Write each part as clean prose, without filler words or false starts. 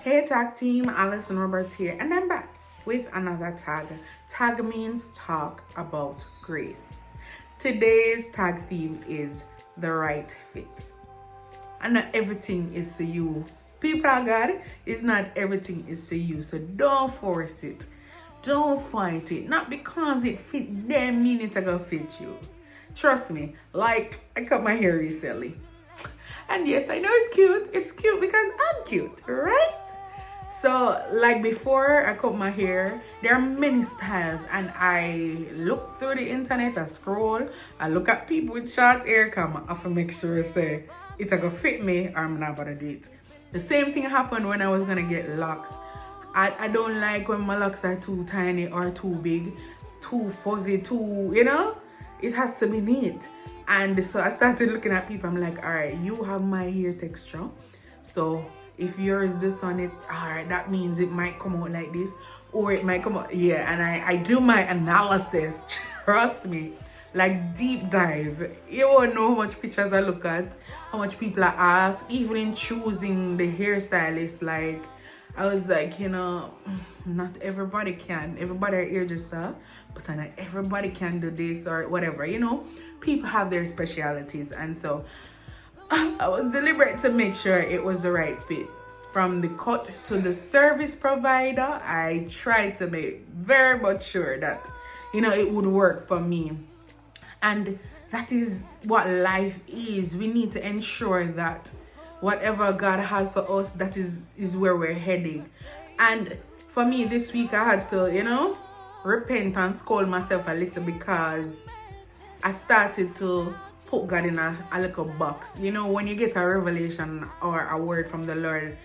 Hey tag team, Allison Roberts here, and I'm back with another tag. Tag means talk about grace. Today's tag theme is the right fit. And not everything is to you. People of God, it's not everything is to you. So don't force it. Don't fight it. Not because it fit them mean it's gonna fit you. Trust me, like I cut my hair recently. And yes, I know it's cute. It's cute because I'm cute, right? So, like before I cut my hair, there are many styles, and I look through the internet, I scroll, I look at people with short hair, I have to make sure say it's gonna fit me or I'm not gonna do it. The same thing happened when I was gonna get locks. I don't like when my locks are too tiny or too big, too fuzzy, it has to be neat. And so I started looking at people. I'm like, all right, you have my hair texture. So if yours does on it, all right, that means it might come out like this, or it might come out, yeah. And I do my analysis, trust me, like deep dive. You won't know how much pictures I look at, how much people I ask, even in choosing the hairstylist. Like, I was like, not everybody can. Everybody are hairdresser, but not everybody can do this or whatever, People have their specialities. And so I was deliberate to make sure it was the right fit. From the cut to the service provider, I tried to make very much sure that, it would work for me. And that is what life is. We need to ensure that whatever God has for us, that is where we're heading. And for me this week, I had to, repent and scold myself a little because I started to put God in a little box. When you get a revelation or a word from the Lord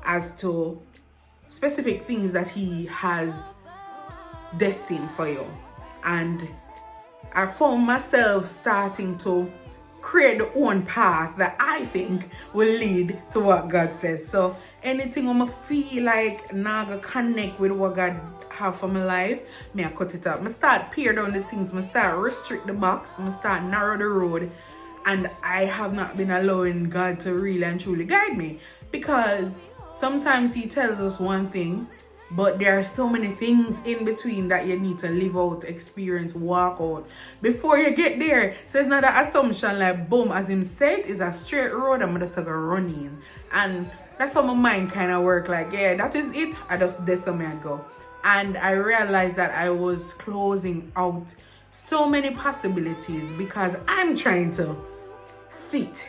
as to specific things that He has destined for you. And I found myself starting to create the own path that I think will lead to what God says. So anything I'm feel like now gonna connect with what God have for my life, I cut it up. I start pare down the things, I start restrict the box, I start narrow the road, and I have not been allowing God to really and truly guide me, because sometimes He tells us one thing, but there are so many things in between that you need to live out, experience, walk out before you get there. So it's not an assumption like boom, as Him said, it's a straight road, I'm just gonna run in. And that's how my mind kind of work. Like, yeah, that is it. I just this way I go. And I realized that I was closing out so many possibilities because I'm trying to fit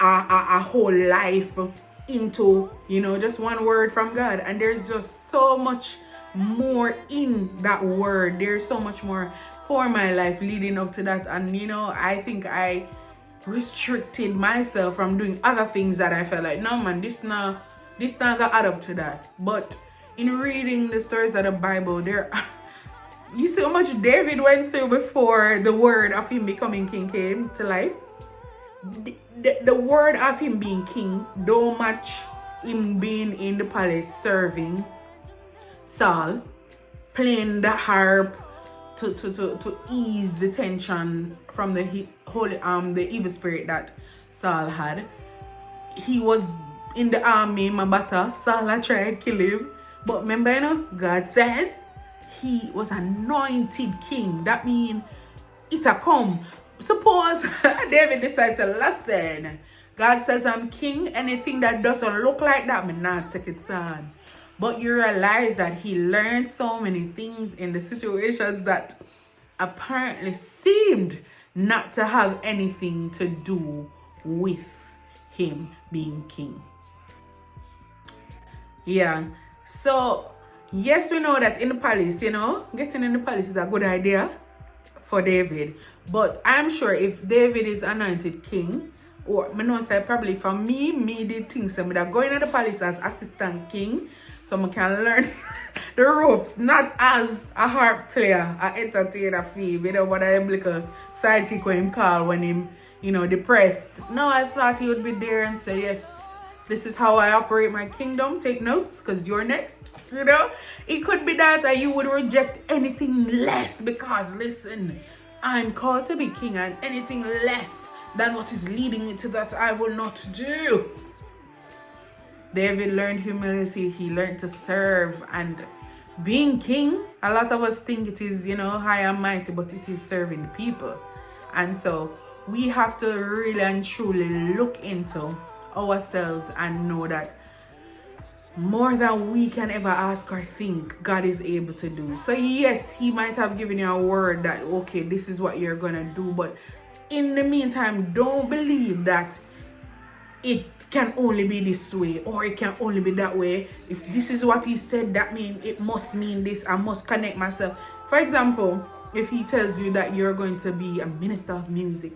a whole life into, just one word from God. And there's just so much more in that word. There's so much more for my life leading up to that. And, I think I restricted myself from doing other things that I felt like, no man, this not gonna add up to that. But in reading the stories of the Bible, you see how much David went through before the word of him becoming king came to life. The word of him being king don't match him being in the palace serving Saul, playing the harp to ease the tension from the evil spirit that Saul had. He was in the army, Mabata. Saul had tried to kill him. But remember, God says he was anointed king. That means it a come. Suppose David decides to listen. God says I'm king. Anything that doesn't look like that, me not take it on. But you realize that he learned so many things in the situations that apparently seemed not to have anything to do with him being king. Yeah. So, yes, we know that in the palace, getting in the palace is a good idea for David. But I'm sure if David is anointed king, or I know say probably for me did things so that going to the palace as assistant king, so I can learn the ropes, not as a harp player, a entertainer fee, what I like a sidekick when him call when him, depressed. No, I thought he would be there and say, yes, this is how I operate my kingdom. Take notes, because you're next. It could be that you would reject anything less because, listen, I'm called to be king, and anything less than what is leading me to that I will not do. David learned humility. He learned to serve. And being king, a lot of us think it is, high and mighty, but it is serving the people. And so we have to really and truly look into ourselves and know that more than we can ever ask or think, God is able to do. So yes, he might have given you a word that, okay, this is what you're gonna do, but in the meantime, don't believe that it can only be this way or it can only be that way. If this is what he said, that means it must mean this. I must connect myself. For example, if he tells you that you're going to be a minister of music,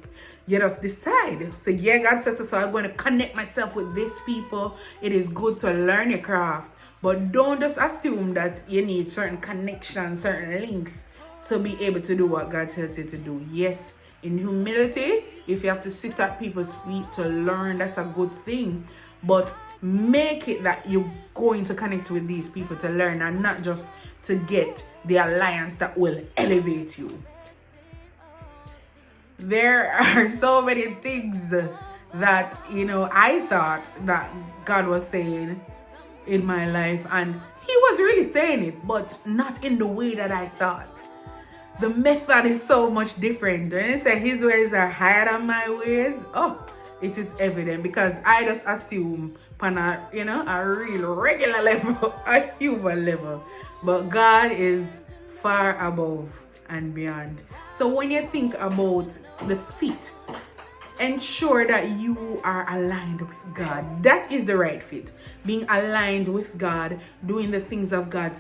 you just decide. So yeah, God says so I'm going to connect myself with these people. It is good to learn your craft, but don't just assume that you need certain connections, certain links to be able to do what God tells you to do. Yes, in humility, if you have to sit at people's feet to learn, that's a good thing. But make it that you're going to connect with these people to learn and not just to get the alliance that will elevate you. There are so many things that, I thought that God was saying in my life, and he was really saying it, but not in the way that I thought. The method is so much different. When he said his ways are higher than my ways, it is evident because I just assume on a real regular level, a human level. But God is far above and beyond. So when you think about the fit, ensure that you are aligned with God. That is the right fit. Being aligned with God, doing the things of God,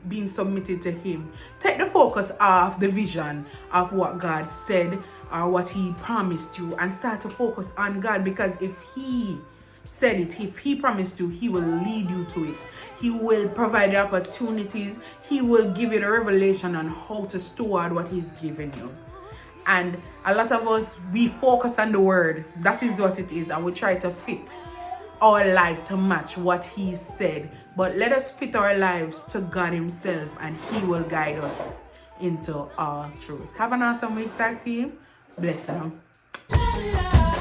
being submitted to him. Take the focus off the vision of what God said or what he promised you and start to focus on God, because if he said it, if he promised you, he will lead you to it. He will provide the opportunities. He will give you the revelation on how to steward what he's given you. And a lot of us, we focus on the word. That is what it is. And we try to fit our life to match what he said. But let us fit our lives to God himself, and he will guide us into all truth. Have an awesome week, tag team. Bless you.